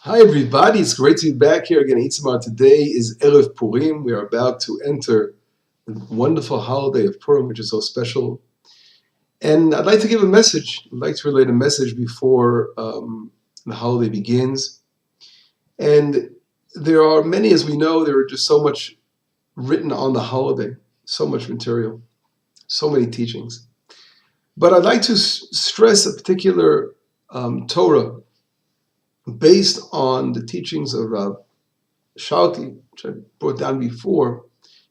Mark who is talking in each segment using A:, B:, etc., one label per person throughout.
A: Hi everybody, it's great to be back here again. Itzmar. Today is Erev Purim. We are about to enter the wonderful holiday of Purim, which is so special. And I'd like to give a message. I'd like to relate a message before the holiday begins. And there are many, as we know, there are just so much written on the holiday, so much material, so many teachings. But I'd like to stress a particular Torah based on the teachings of Rav Shalki, which I brought down before.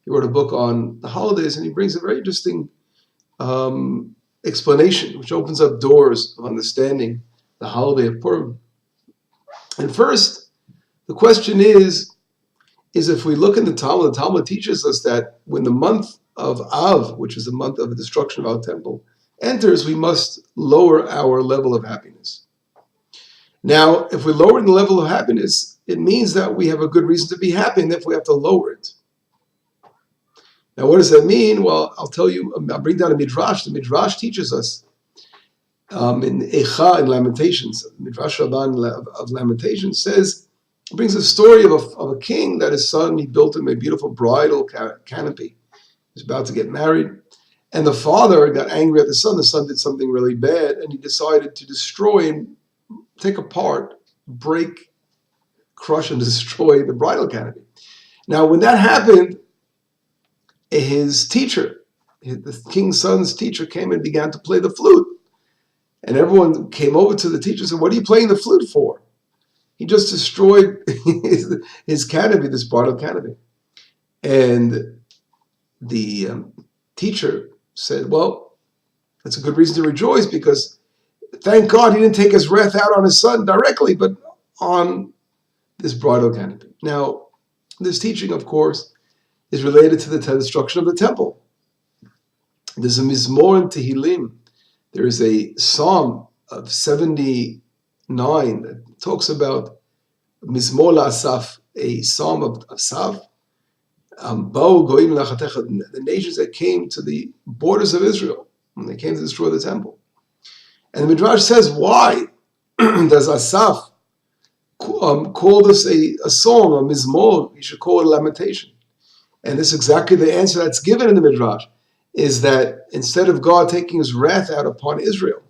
A: He wrote a book on the holidays, and he brings a very interesting explanation, which opens up doors of understanding the holiday of Purim. And first, the question is if we look in the Talmud teaches us that when the month of Av, which is the month of the destruction of our temple, enters, we must lower our level of happiness. Now, if we lower the level of happiness, it means that we have a good reason to be happy, and therefore we have to lower it. Now, what does that mean? Well, I'll tell you, I'll bring down a Midrash. The Midrash teaches us in Echa, in Lamentations, Midrash Rabban of Lamentations brings a story of a king that his son, he built him a beautiful bridal canopy. He's about to get married. And the father got angry at the son. The son did something really bad, and he decided to destroy and take apart, break, crush, and destroy the bridal canopy. Now, when that happened, his teacher, the king's son's teacher, came and began to play the flute. And everyone came over to the teacher and said, "What are you playing the flute for? He just destroyed his canopy, this bridal canopy." And the teacher said, "Well, that's a good reason to rejoice, because thank God he didn't take his wrath out on his son directly, but on this bridal canopy." Now, this teaching, of course, is related to the destruction of the temple. There's a Mizmor in Tehillim. There is a Psalm of 79 that talks about Mizmor LaAsaf, a Psalm of Asaf. The nations that came to the borders of Israel when they came to destroy the temple. And the Midrash says, why does Asaf call this a song, a mizmor? You should call it a lamentation. And this is exactly the answer that's given in the Midrash, is that instead of God taking his wrath out upon Israel,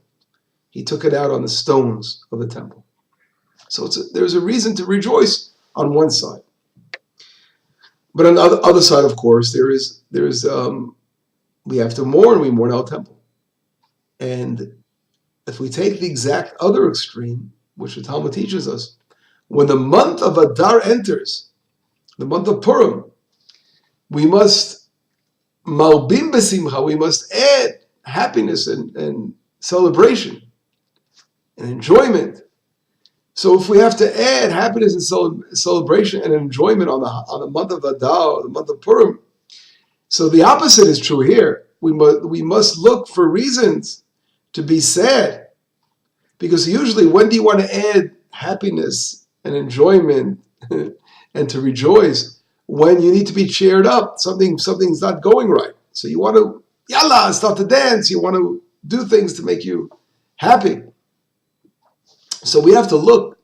A: he took it out on the stones of the temple. So there's a reason to rejoice on one side. But on the other side, of course, we have to mourn. We mourn our temple. And if we take the exact other extreme, which the Talmud teaches us, when the month of Adar enters, the month of Purim, we must malbim besimcha, we must add happiness and celebration and enjoyment. So if we have to add happiness and celebration and enjoyment on the month of Adar, the month of Purim, so the opposite is true here. We must look for reasons to be sad, because usually, when do you want to add happiness and enjoyment and to rejoice? When you need to be cheered up, something's not going right. So you want to yalla, start to dance. You want to do things to make you happy. So we have to look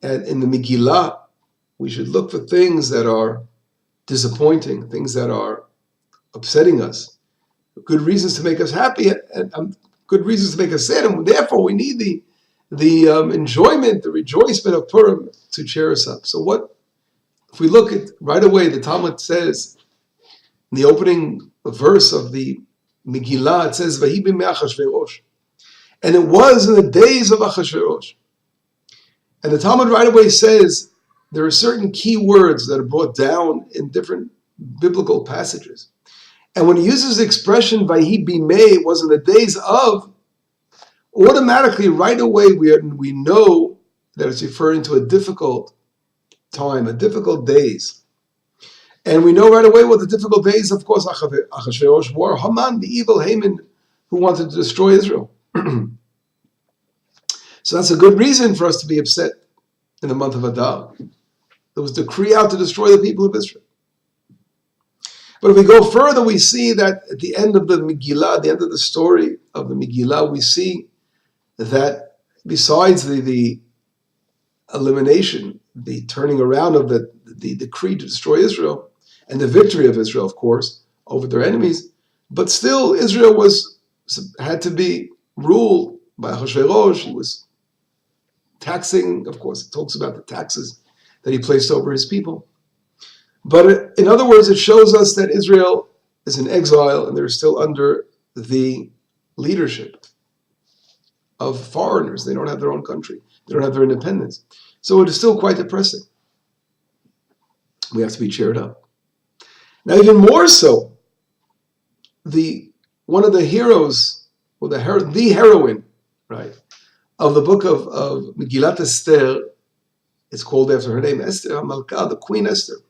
A: in the Megillah. We should look for things that are disappointing, things that are upsetting us, good reasons to make us happy, and good reasons to make us sad, and therefore we need the enjoyment, the rejoicement of Purim to cheer us up. So what if we look at right away? The Talmud says in the opening verse of the Megillah, it says, "Vahi b'mei Achashverosh," and it was in the days of Achashverosh. And the Talmud right away says there are certain key words that are brought down in different biblical passages. And when he uses the expression "Vahi b'mei," was in the days of, automatically right away we know that it's referring to a difficult time, a difficult days. And we know right away what the difficult days, of course, Achashverosh were. Haman, the evil Haman, who wanted to destroy Israel. So that's a good reason for us to be upset in the month of Adar. There was a decree out to destroy the people of Israel. But if we go further, we see that at the end of the Megillah, the end of the story of the Megillah, we see that besides the elimination, the turning around of the decree to destroy Israel, and the victory of Israel, of course, over their enemies. But still, Israel had to be ruled by Ahasuerus. He was taxing, of course, it talks about the taxes that he placed over his people. But in other words, it shows us that Israel is in exile and they're still under the leadership of foreigners. They don't have their own country. They don't have their independence. So it is still quite depressing. We have to be cheered up. Now, even more so, one of the heroes, or the heroine, right, of the book of Megillat Esther, it's called after her name, Esther HaMalkah, the Queen Esther.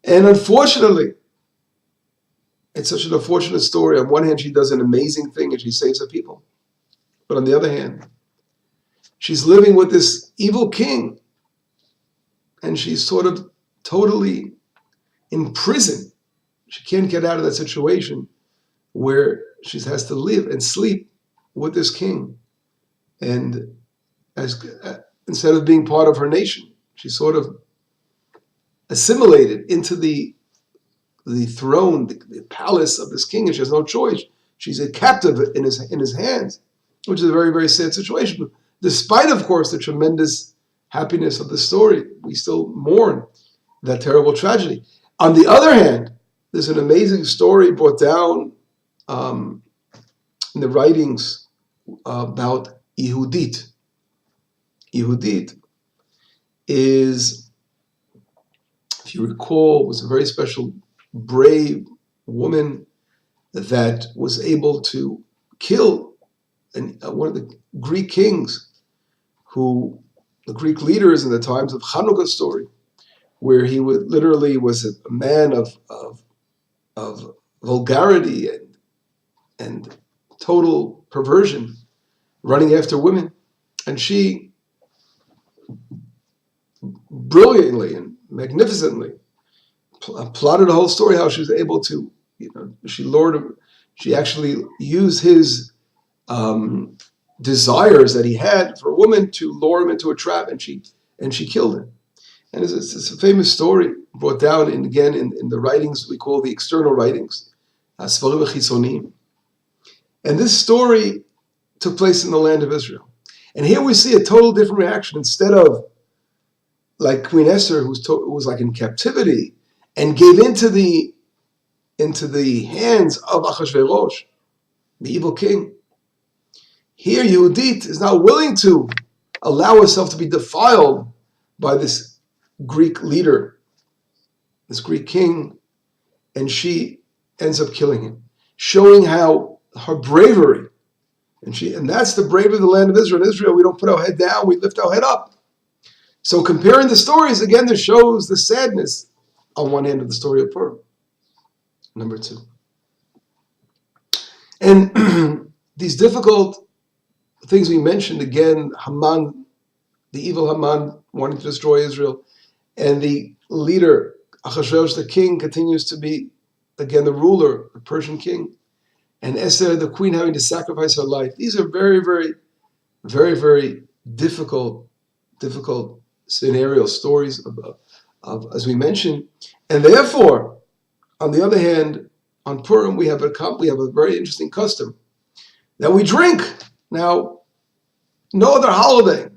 A: And unfortunately, it's such an unfortunate story. On one hand, she does an amazing thing and she saves her people. But on the other hand, she's living with this evil king and she's sort of totally in prison. She can't get out of that situation where she has to live and sleep with this king. And instead of being part of her nation, she's sort of assimilated into the throne, the palace of this king, and she has no choice. She's a captive in his hands, which is a very, very sad situation. But despite, of course, the tremendous happiness of the story, we still mourn that terrible tragedy. On the other hand, there's an amazing story brought down in the writings about Yehudit. Yehudit is, if you recall, was a very special, brave woman that was able to kill one of the Greek kings, the Greek leaders in the times of Hanukkah's story, where he literally was a man of vulgarity and total perversion, running after women. And she brilliantly and magnificently plotted a whole story how she was able to, she actually used his desires that he had for a woman to lure him into a trap, and she killed him. And it's a famous story brought down in the writings we call the external writings, Sfarim Chisonim. And this story took place in the land of Israel. And here we see a total different reaction. Instead of like Queen Esther, who was like in captivity and gave into the hands of Ahasuerus, the evil king. Here, Yehudit is not willing to allow herself to be defiled by this Greek leader, this Greek king, and she ends up killing him, showing how her bravery, and that's the bravery of the land of Israel. In Israel, we don't put our head down, we lift our head up. So comparing the stories, again, this shows the sadness on one end of the story of Purim. Number two. And these difficult things we mentioned, again, Haman, the evil Haman wanting to destroy Israel, and the leader, Ahasuerus, the king, continues to be, again, the ruler, the Persian king, and Esther, the queen, having to sacrifice her life. These are very, very, very, very difficult scenario stories of, as we mentioned. And therefore, on the other hand, on Purim, we have a very interesting custom that we drink. Now, no other holiday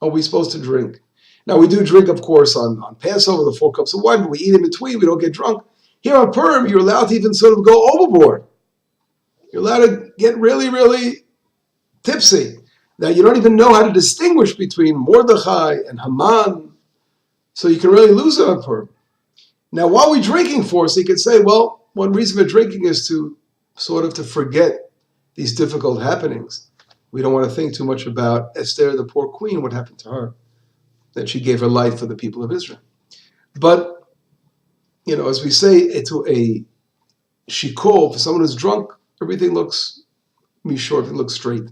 A: are we supposed to drink. Now, we do drink, of course, on Passover, the 4 cups of wine, but we eat in between. We don't get drunk. Here on Purim, you're allowed to even sort of go overboard. You're allowed to get really, really tipsy. Now, you don't even know how to distinguish between Mordechai and Haman, so you can really lose it on Purim. Now, what are we drinking for? So you could say, well, one reason for drinking is to sort of to forget these difficult happenings. We don't want to think too much about Esther, the poor queen, what happened to her, that she gave her life for the people of Israel. But, as we say, to a shikol, for someone who's drunk, everything looks short, it looks straight.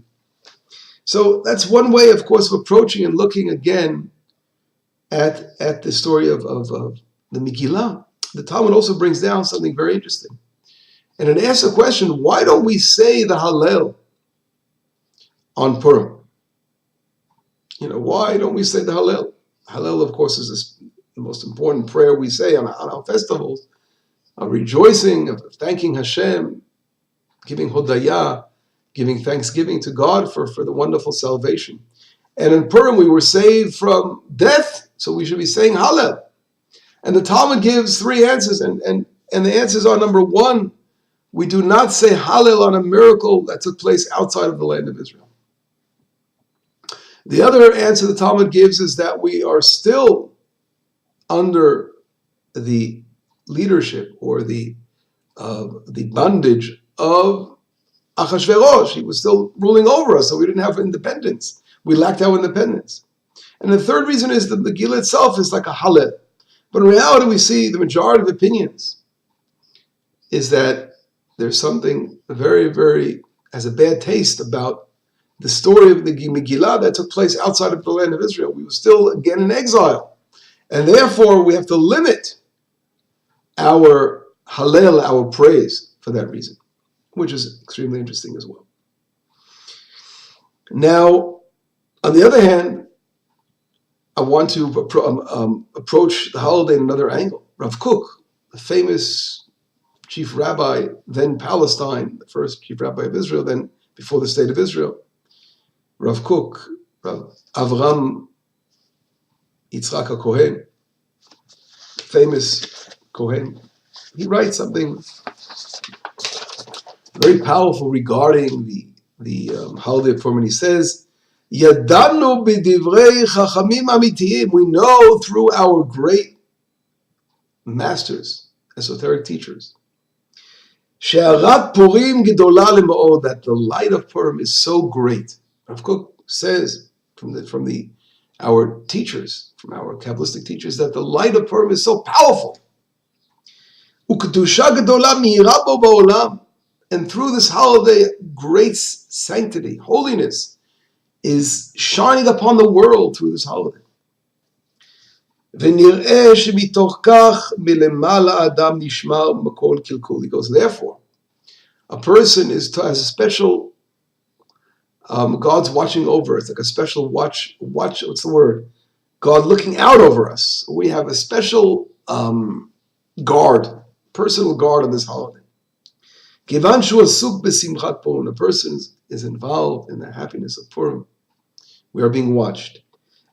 A: So that's one way, of course, of approaching and looking again at the story of the Megillah. The Talmud also brings down something very interesting. And it asks the question, why don't we say the Hallel on Purim? Why don't we say the Hallel? Hallel, of course, is the most important prayer we say on our festivals, of rejoicing, of thanking Hashem, giving hodayah, giving thanksgiving to God for the wonderful salvation. And in Purim, we were saved from death, so we should be saying Hallel. And the Talmud gives three answers, and the answers are: number one, we do not say Hallel on a miracle that took place outside of the land of Israel. The other answer the Talmud gives is that we are still under the leadership or the bondage of Achashverosh. He was still ruling over us, so we didn't have independence. We lacked our independence. And the third reason is that the Megillah itself is like a Hallel. But in reality, we see the majority of opinions is that there's something very, very, has a bad taste about the story of the Megillah that took place outside of the land of Israel. We were still, again, in exile. And therefore, we have to limit our Hallel, our praise, for that reason, which is extremely interesting as well. Now, on the other hand, I want to approach the holiday in another angle. Rav Kook, the famous chief rabbi, then Palestine, the first chief rabbi of Israel, then before the state of Israel, Rav Kook, Rav Avram Yitzchak HaKohen, famous Kohen, he writes something very powerful regarding the Holiday of Purim. He says, Yadanu b'divrei chachamim amitiyim. We know through our great masters, esoteric teachers, she'arat Purim gedola lema'od, that the light of Purim is so great. Rav Kook says from our teachers, from our Kabbalistic teachers, that the light of Purim is so powerful. U'kedusha gedola mi'ira bo ba'olam. And through this holiday, great sanctity, holiness, is shining upon the world through this holiday. V'nir'eh shemitoch kach milemala adam nishmar makol kilkul. He goes, therefore, a person has a special, God's watching over us, like a special watch, what's the word? God looking out over us. We have a special guard, personal guard on this holiday. Kivan shu asuk b'simchat Purim, a person is involved in the happiness of Purim. We are being watched.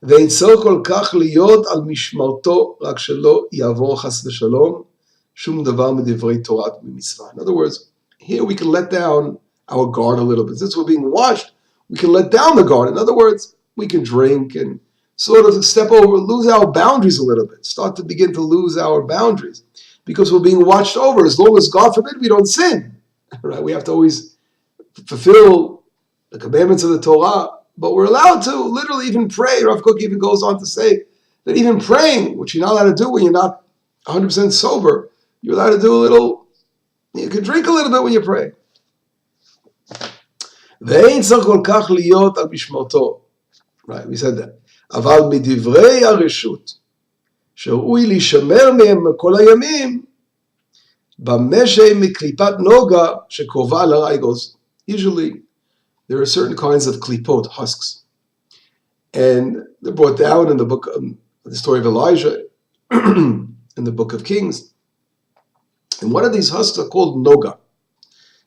A: Ve'in tzarich kol kach liyot al mishmarto rak shelo yavor chas v'shalom shum davar midivrei Torah u'mitzvah. In other words, here we can let down our guard a little bit. Since we're being watched, we can let down the guard. In other words, we can drink and sort of lose our boundaries a little bit, start to begin to lose our boundaries because we're being watched over. As long as, God forbid, we don't sin, right? We have to always fulfill the commandments of the Torah, but we're allowed to literally even pray. Rav Kook even goes on to say that even praying, which you're not allowed to do when you're not 100% sober, you're allowed to do a little, you can drink a little bit when you pray. Ve'ein tzarich kol kach liyot al mishmarto. Right, we said that. אבל מדברי הרשות, שראוי להישמר מהם כל הימים, במה שהם מקליפת נוגה שקרובה לרע. Usually, there are certain kinds of klipot, husks. And they're brought down in the book, the story of Elijah, in the book of Kings. And one of these husks are called noga.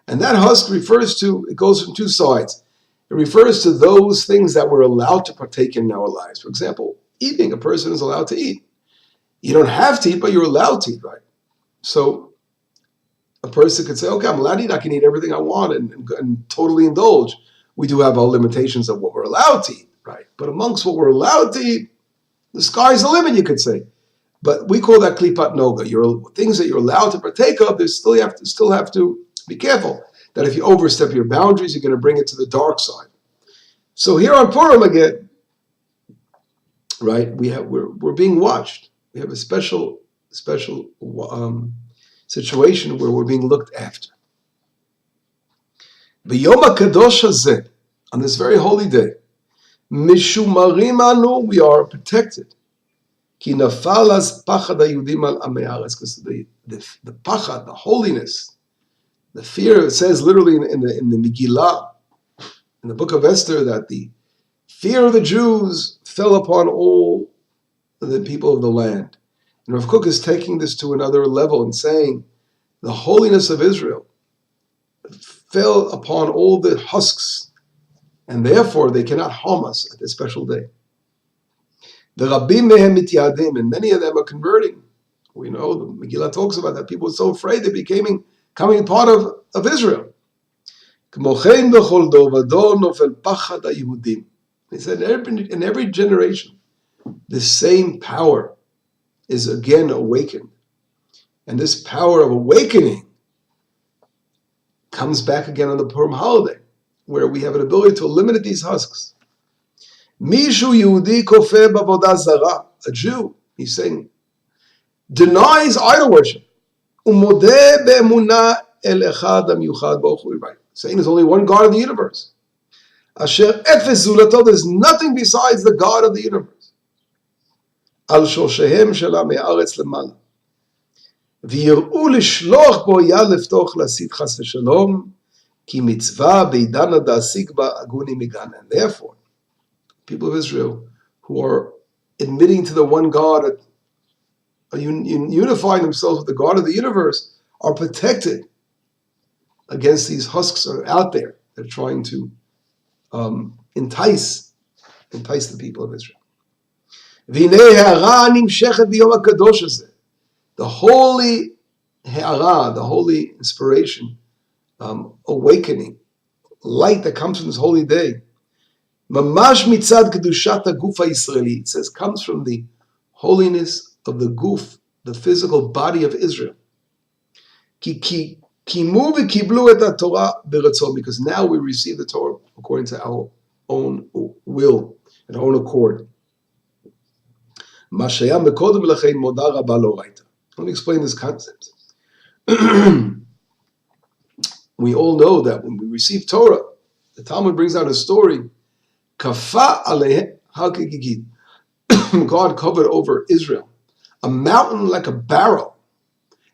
A: And that husk it goes from two sides. It refers to those things that we're allowed to partake in our lives. For example, eating, a person is allowed to eat. You don't have to eat, but you're allowed to eat, right? So a person could say, okay, I'm allowed to eat, I can eat everything I want and totally indulge. We do have our limitations of what we're allowed to eat, right? But amongst what we're allowed to eat, the sky's the limit, you could say. But we call that klipat noga. Things that you're allowed to partake of, you still have to be careful that if you overstep your boundaries, you're going to bring it to the dark side. So here on Purim again, right? We're being watched. We have a special situation where we're being looked after. B'yom hakadosh hazeh, on this very holy day, mishumarim anu, we are protected. Ki nafal as pachad hayudim al amei haaretz, because the pachad, the holiness, the fear, it says literally in the Megillah, in the book of Esther, that the Fear of the Jews fell upon all the people of the land. And Rav Kook is taking this to another level and saying the holiness of Israel fell upon all the husks, and therefore they cannot harm us at this special day. The Rabbim mehem mityadim, and many of them are converting. We know the Megillah talks about that. People were so afraid they becoming part of Israel. He said in every generation, the same power is again awakened. And this power of awakening comes back again on the Purim holiday, where we have an ability to eliminate these husks. Mishu Yehudi kofeh b'avodah zara, a Jew, he's saying, denies idol worship. Umodeh be'emunah el echad ha'miyuchad baruch hu, saying there's only one God of the universe. Asher efes zulato, there's nothing besides the God of the universe. Al shoshehem shela me'aretz lemala. ויראו לשלוח בו יד לפתוח להסית חס ושלום, כי מצווה בעידן הדעסיק בה הגוני מגן. And therefore, people of Israel who are admitting to the one God, are unifying themselves with the God of the universe, are protected against these husks that are out there that are trying to entice the people of Israel. והנה הערה נמשכת ביום הקדוש הזה. The holy ha'ara, the holy inspiration, awakening, light that comes from this holy day, mamash mitzad kedushat haguf ha'yisraeli, it says, comes from the holiness of the guf, the physical body of Israel. Ki kimu v'kiblu et haTorah b'ratzon, because now we receive the Torah according to our own will and our own accord. Ma sheyam mekodem lechein moda rabba l'oraita. Let me explain this concept. We all know that when we receive Torah, the Talmud brings out a story. Kafa aleh hakigigid. God covered over Israel a mountain like a barrel.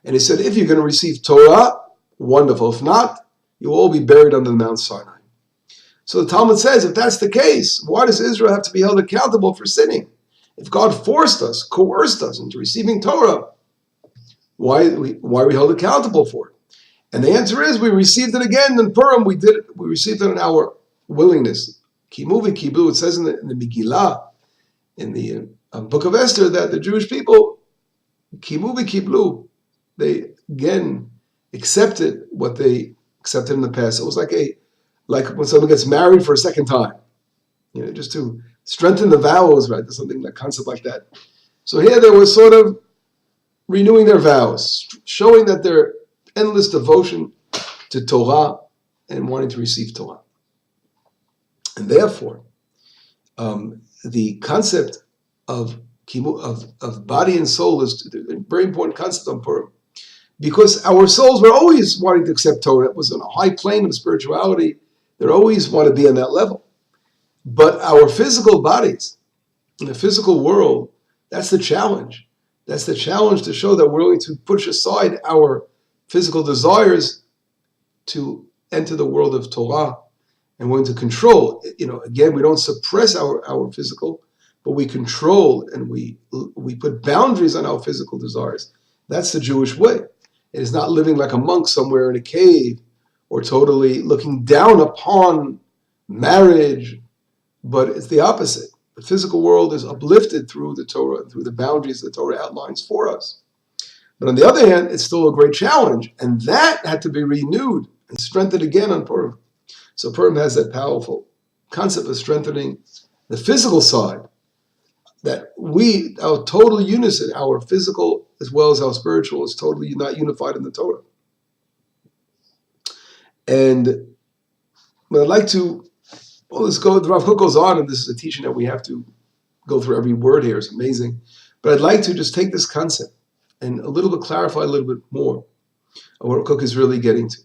A: And he said, if you're going to receive Torah, wonderful. If not, you will all be buried under Mount Sinai. So the Talmud says, if that's the case, why does Israel have to be held accountable for sinning? If God forced us, coerced us into receiving Torah, why are we held accountable for it? And the answer is we received it again in Purim. We received it in our willingness. Kimu v'kiblu, it says in the Megillah, in the book of Esther, that the Jewish people, kimu v'kiblu, they again accepted what they accepted in the past. It was like when someone gets married for a second time, just to strengthen the vows, right? There's something, a concept like that. So here there was sort of renewing their vows, showing that their endless devotion to Torah and wanting to receive Torah. And therefore, the concept of body and soul is a very important concept on Purim, because our souls were always wanting to accept Torah. It was on a high plane of spirituality. They always want to be on that level. But our physical bodies, in the physical world, that's the challenge. That's the challenge, to show that we're willing to push aside our physical desires to enter the world of Torah and willing to control. Again, we don't suppress our physical, but we control and we put boundaries on our physical desires. That's the Jewish way. It is not living like a monk somewhere in a cave or totally looking down upon marriage, but it's the opposite. The physical world is uplifted through the Torah, through the boundaries the Torah outlines for us. But on the other hand, it's still a great challenge, and that had to be renewed and strengthened again on Purim. So Purim has that powerful concept of strengthening the physical side, that our total unison, our physical as well as our spiritual, is totally not unified in the Torah. And what I'd like to, Rav Kook goes on, and this is a teaching that we have to go through every word here. It's amazing. But I'd like to just take this concept and a little bit clarify a little bit more of what Rav Kook is really getting to.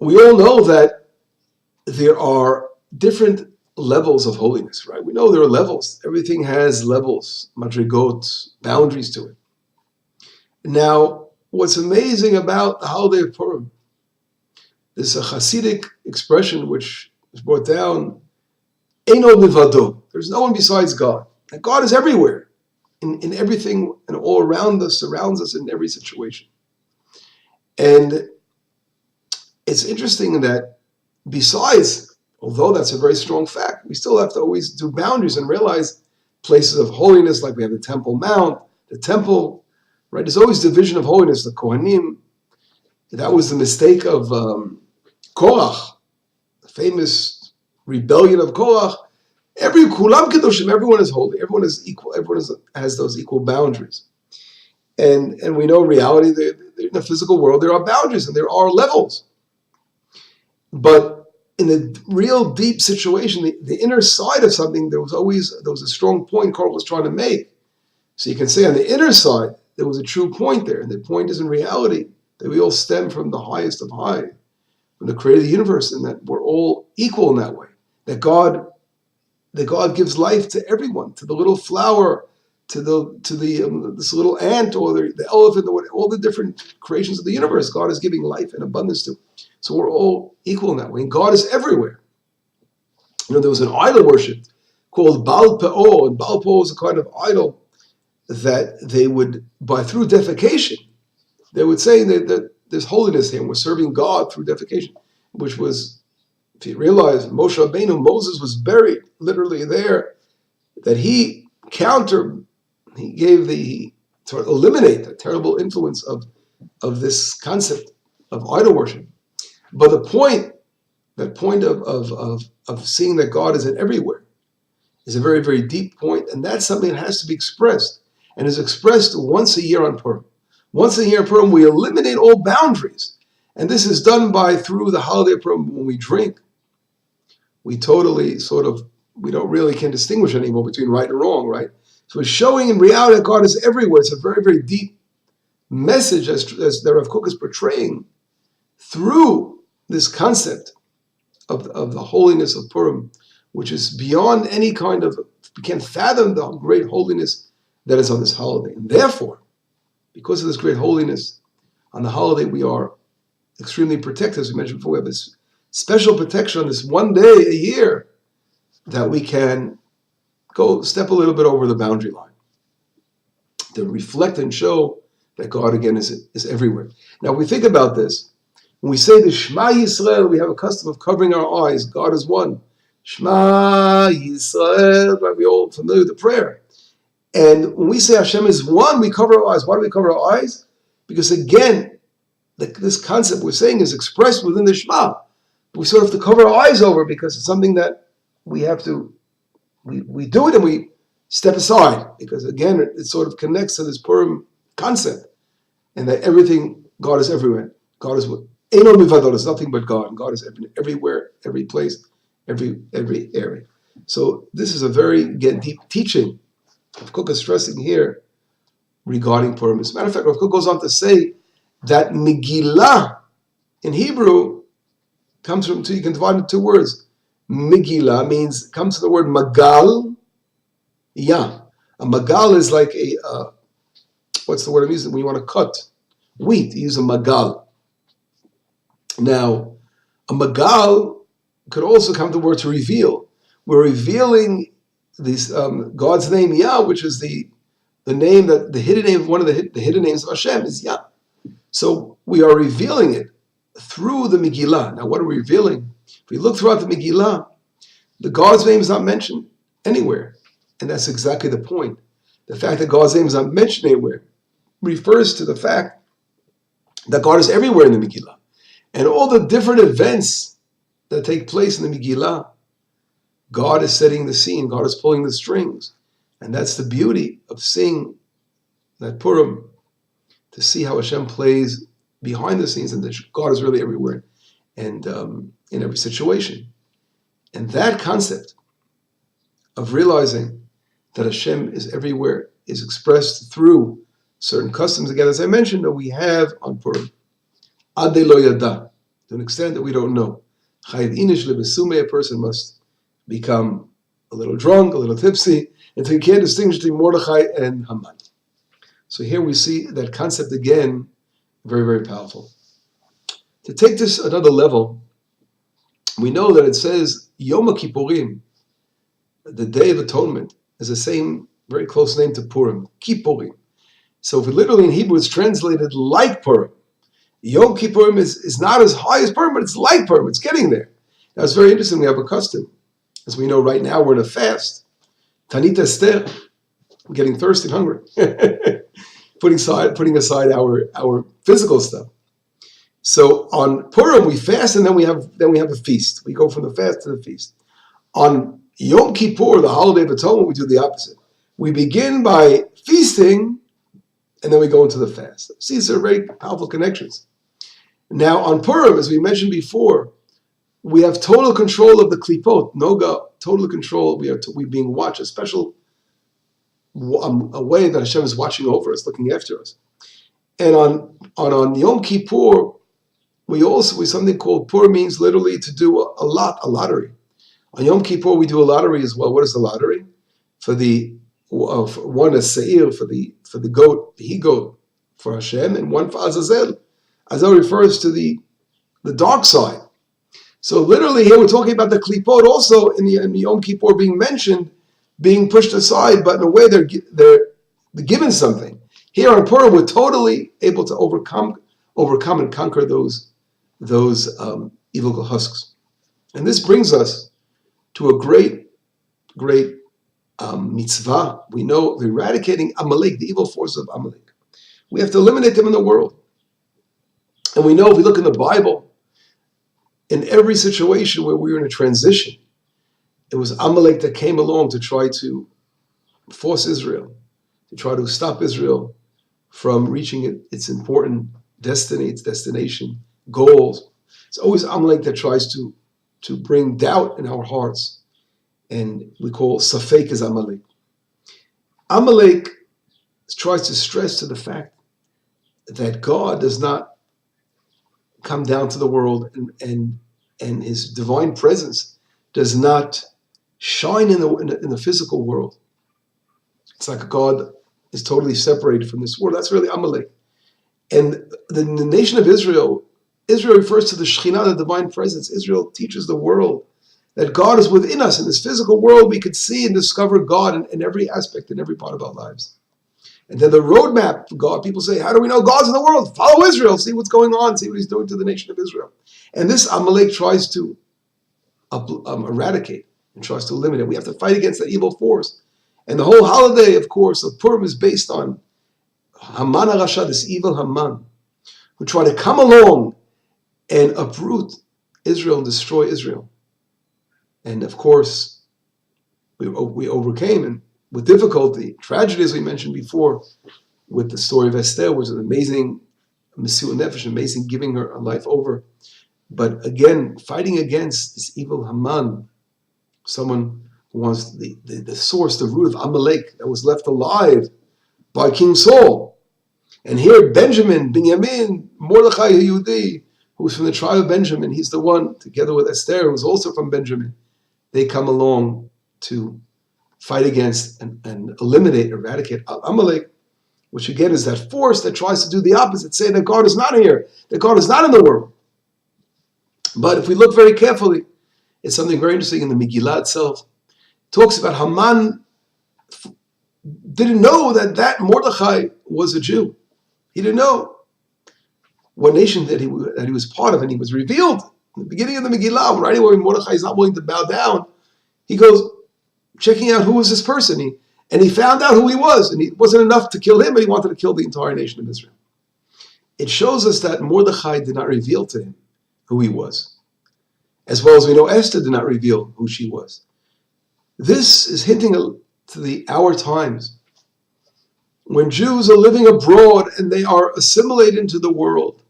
A: We all know that there are different levels of holiness, right? We know there are levels. Everything has levels, madrigot, boundaries to it. Now, what's amazing about the Holiday of Purim, there's a Hasidic expression which is brought down Eino livado. There's no one besides God. And God is everywhere, in everything and all around us, surrounds us in every situation. And it's interesting that besides, although that's a very strong fact, we still have to always do boundaries and realize places of holiness, like we have the Temple Mount, the temple, right? There's always division of holiness, the Kohanim. That was the mistake of Korach, the famous rebellion of Korach. Every Kulam Kedoshim, everyone is holy, everyone is equal, has those equal boundaries. And we know in reality, in the physical world, there are boundaries and there are levels. But in a real deep situation, the inner side of something, there was a strong point Korach was trying to make. So you can say on the inner side, there was a true point there. And the point is in reality that we all stem from the highest of high, from the creator of the universe, and that we're all equal in that way. That God gives life to everyone, to the little flower, to this little ant, or the elephant, or all the different creations of the universe. God is giving life and abundance to. So we're all equal in that way. And God is everywhere. You know, there was an idol worship called Baal Peor, and Baal Peor was a kind of idol that they would, through defecation, they would say that there's holiness here, and we're serving God through defecation, which was, if you realize, Moshe Rabbeinu, Moses was buried literally there, that he to eliminate the terrible influence of this concept of idol worship. But that point of seeing that God is everywhere, is a very, very deep point, and that's something that has to be expressed, and is expressed once a year on Purim. Once a year on Purim, we eliminate all boundaries, and this is done through the holiday of Purim. When we drink, we totally we don't really can distinguish anymore between right and wrong, right? So we're showing in reality that God is everywhere. It's a very, very deep message as the Rav Kook is portraying through this concept of the holiness of Purim, which is beyond any kind of, we can't fathom the great holiness that is on this holiday. And therefore, because of this great holiness, on the holiday we are extremely protected. As we mentioned before, we have this special protection on this one day a year that we can go step a little bit over the boundary line to reflect and show that God, again, is everywhere. Now, we think about this. When we say the Shema Yisrael, we have a custom of covering our eyes. God is one. Shema Yisrael, right? We're all familiar with the prayer. And when we say Hashem is one, we cover our eyes. Why do we cover our eyes? Because, again, this concept we're saying is expressed within the Shema. We sort of have to cover our eyes over because it's something that we have to, we do it and we step aside. Because, again, it sort of connects to this Purim concept. And that everything, God is everywhere. God is what? Eino mivado, is nothing but God. And God is everywhere, every place, every area. So this is a very, again, deep teaching. Rav Kook is stressing here regarding Purim. As a matter of fact, Rav Kook goes on to say that Megillah in Hebrew comes from you can divide it into two words. Megillah comes from the word magal, yeah. A magal is like what's the word I'm using when you want to cut wheat? You use a magal. Now, a magal could also come from the word to reveal. We're revealing God's name Yah, which is the name that the hidden name, one of the hidden names of Hashem is Yah. So we are revealing it through the Megillah. Now, what are we revealing? If we look throughout the Megillah, the God's name is not mentioned anywhere. And that's exactly the point. The fact that God's name is not mentioned anywhere refers to the fact that God is everywhere in the Megillah. And all the different events that take place in the Megillah, God is setting the scene. God is pulling the strings. And that's the beauty of seeing that Purim, to see how Hashem plays behind the scenes and that God is really everywhere and in every situation. And that concept of realizing that Hashem is everywhere is expressed through certain customs, again, as I mentioned, that we have on Purim. Ade lo yada, to an extent that we don't know. Chayiv inish lebesume, a person must become a little drunk, a little tipsy, until he can't distinguish between Mordechai and Haman. So here we see that concept again, very, very powerful. To take this another level, we know that it says Yom Kippurim the Day of Atonement is the same, very close name to Purim, Kippurim. So if literally in Hebrew it's translated like Purim. Yom Kippurim is not as high as Purim, but it's like Purim. It's getting there. Now it's very interesting. We have a custom. As we know right now, we're in a fast. Tanit Esther, we're getting thirsty and hungry. putting aside our physical stuff. So on Purim we fast and then we have a feast. We go from the fast to the feast. On Yom Kippur, the holiday of atonement, we do the opposite. We begin by feasting and then we go into the fast. See, these are very powerful connections. Now on Purim, as we mentioned before, we have total control of the klipot, noga, total control. We're being watched, a special a way that Hashem is watching over us, looking after us. And on Yom Kippur, we something called Pur means literally to do a lottery. On Yom Kippur, we do a lottery as well. What is the lottery? For one a seir for the goat, the he-goat for Hashem, and one for Azazel. Azazel refers to the dark side. So literally here we're talking about the klipot also in the Yom Kippur being mentioned, being pushed aside, but in a way they're given something. Here on Purim, we're totally able to overcome and conquer those evil husks. And this brings us to a great mitzvah. We know eradicating Amalek, the evil force of Amalek. We have to eliminate them in the world. And we know if we look in the Bible, in every situation where we were in a transition, it was Amalek that came along to try to force Israel, to try to stop Israel from reaching its important destiny, its destination, goals. It's always Amalek that tries to bring doubt in our hearts. And we call Safek as Amalek. Amalek tries to stress to the fact that God does not come down to the world and his divine presence does not shine in the physical world. It's like God is totally separated from this world. That's really Amalek. And the nation of Israel refers to the Shekhinah, the divine presence. Israel teaches the world that God is within us. In this physical world, we could see and discover God in every aspect, in every part of our lives. And then the roadmap for God, people say, how do we know God's in the world? Follow Israel, see what's going on, see what he's doing to the nation of Israel. And this Amalek tries to eradicate and tries to eliminate. We have to fight against that evil force. And the whole holiday, of course, of Purim is based on Haman HaRasha, this evil Haman, who tried to come along and uproot Israel and destroy Israel. And of course, we overcame, and with difficulty, tragedy, as we mentioned before, with the story of Esther, was an amazing Mesiut Nefesh, amazing giving her life over. But again, fighting against this evil Haman, someone who was the source, the root of Amalek that was left alive by King Saul. And here Benjamin, Binyamin, Mordechai Yehudi, who's from the tribe of Benjamin, he's the one, together with Esther, who's also from Benjamin. They come along to fight against and eliminate, eradicate Amalek, which again is that force that tries to do the opposite, say that God is not here, that God is not in the world. But if we look very carefully, it's something very interesting in the Megillah itself. It talks about Haman didn't know that Mordechai was a Jew. He didn't know what nation that he was part of, and he was revealed in the beginning of the Megillah, right away when Mordechai is not willing to bow down. He goes checking out who was this person, and he found out who he was, and it wasn't enough to kill him, but he wanted to kill the entire nation of Israel. It shows us that Mordechai did not reveal to him who he was, as well as we know Esther did not reveal who she was. This is hinting to our times when Jews are living abroad and they are assimilated into the world,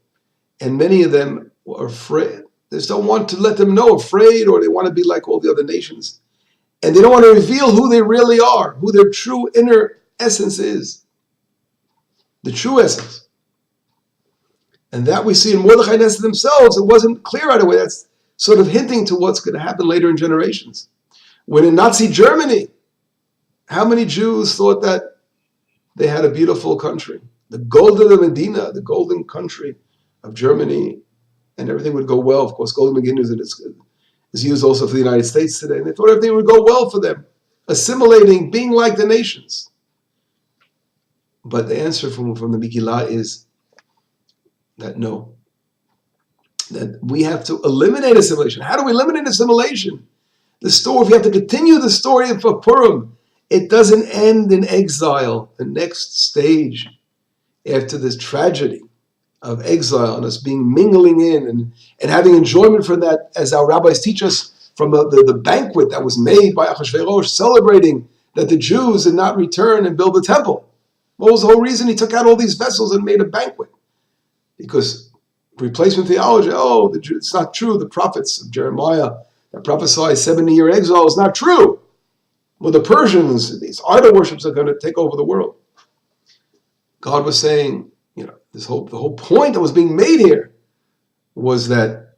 A: and many of them are afraid. They just don't want to let them know, afraid, or they want to be like all the other nations. And they don't want to reveal who they really are, who their true inner essence is. The true essence. And that we see in Mordechai and Esther themselves. It wasn't clear right away. That's sort of hinting to what's going to happen later in generations. When in Nazi Germany, how many Jews thought that they had a beautiful country? The Golden Medina, the golden country of Germany, and everything would go well. Of course, Golden Medina is used also for the United States today. And they thought everything would go well for them. assimilating, being like the nations. But the answer from the Megillah is that no, that we have to eliminate assimilation. How do we eliminate assimilation? The story, if we have to continue the story of Purim, it doesn't end in exile. The next stage after this tragedy of exile and us mingling in and having enjoyment from that, as our rabbis teach us, from the banquet that was made by Achashverosh, celebrating that the Jews did not return and build the temple. What was the whole reason he took out all these vessels and made a banquet? Because replacement theology, it's not true. The prophets of Jeremiah that prophesied 70-year exile is not true. Well, the Persians, these idol worships are going to take over the world. God was saying, the whole point that was being made here was that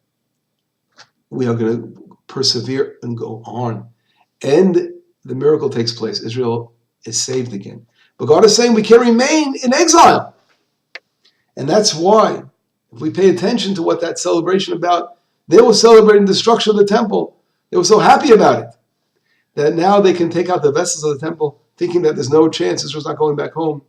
A: we are going to persevere and go on. And the miracle takes place. Israel is saved again. But God is saying we can't remain in exile. And that's why, if we pay attention to what that celebration about, they were celebrating the destruction of the temple. They were so happy about it that now they can take out the vessels of the temple, thinking that there's no chance Israel's not going back home.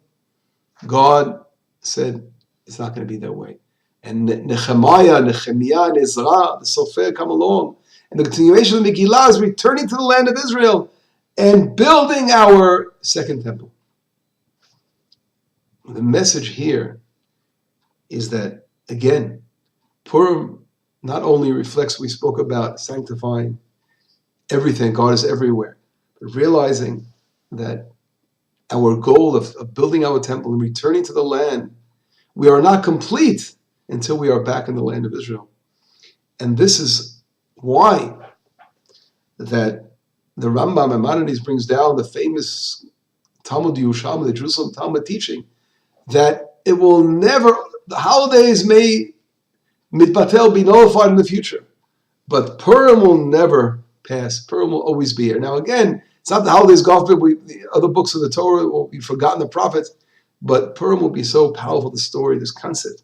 A: God said it's not going to be that way. And Nehemiah, and Ezra, the Sofer come along. And the continuation of the Megillah is returning to the land of Israel and building our second temple. The message here is that, again, Purim not only reflects, we spoke about sanctifying everything, God is everywhere, but realizing that our goal of building our temple and returning to the land, we are not complete until we are back in the land of Israel. And this is why that the Rambam Maimonides brings down the famous Talmud Yerushalmi, the Jerusalem Talmud teaching, that it will never, the holidays may mitbatel, be nullified in the future, but Purim will never pass. Purim will always be here. Now again, it's not the holidays, God forbid, the other books of the Torah will be forgotten, the prophets, but Purim will be so powerful, the story, this concept,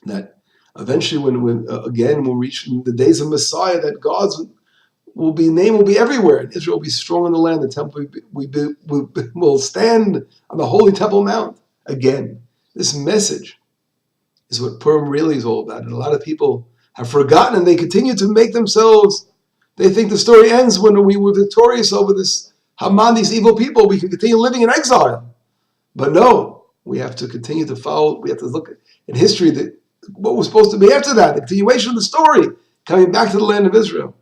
A: that eventually when we'll reach the days of Messiah, that God's name will be everywhere, and Israel will be strong in the land. The temple will stand on the holy Temple Mount again. This message is what Purim really is all about. And a lot of people have forgotten, and they continue to make themselves, they think the story ends when we were victorious over this Haman, these evil people. We can continue living in exile. But no, we have to continue to follow. We have to look at history, what was supposed to be after that, the continuation of the story, coming back to the land of Israel.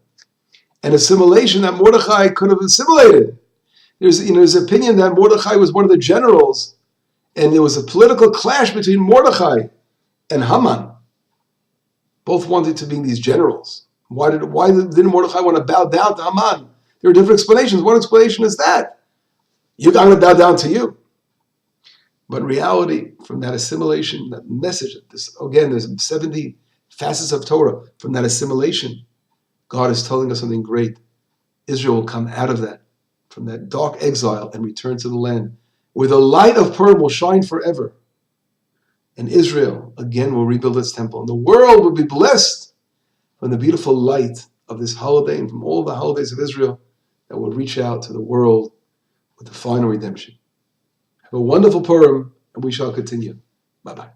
A: And assimilation that Mordechai could have assimilated. There's opinion that Mordechai was one of the generals, and there was a political clash between Mordechai and Haman. Both wanted to be these generals. Why didn't Mordechai want to bow down to Haman? There are different explanations. One explanation is that I'm going to bow down to you. But in reality, from that assimilation, that message, there's 70 facets of Torah. From that assimilation, God is telling us something great. Israel will come out of that, from that dark exile, and return to the land, where the light of Purim will shine forever. And Israel, again, will rebuild its temple. And the world will be blessed from the beautiful light of this holiday and from all the holidays of Israel that will reach out to the world with the final redemption. Have a wonderful Purim, and we shall continue. Bye-bye.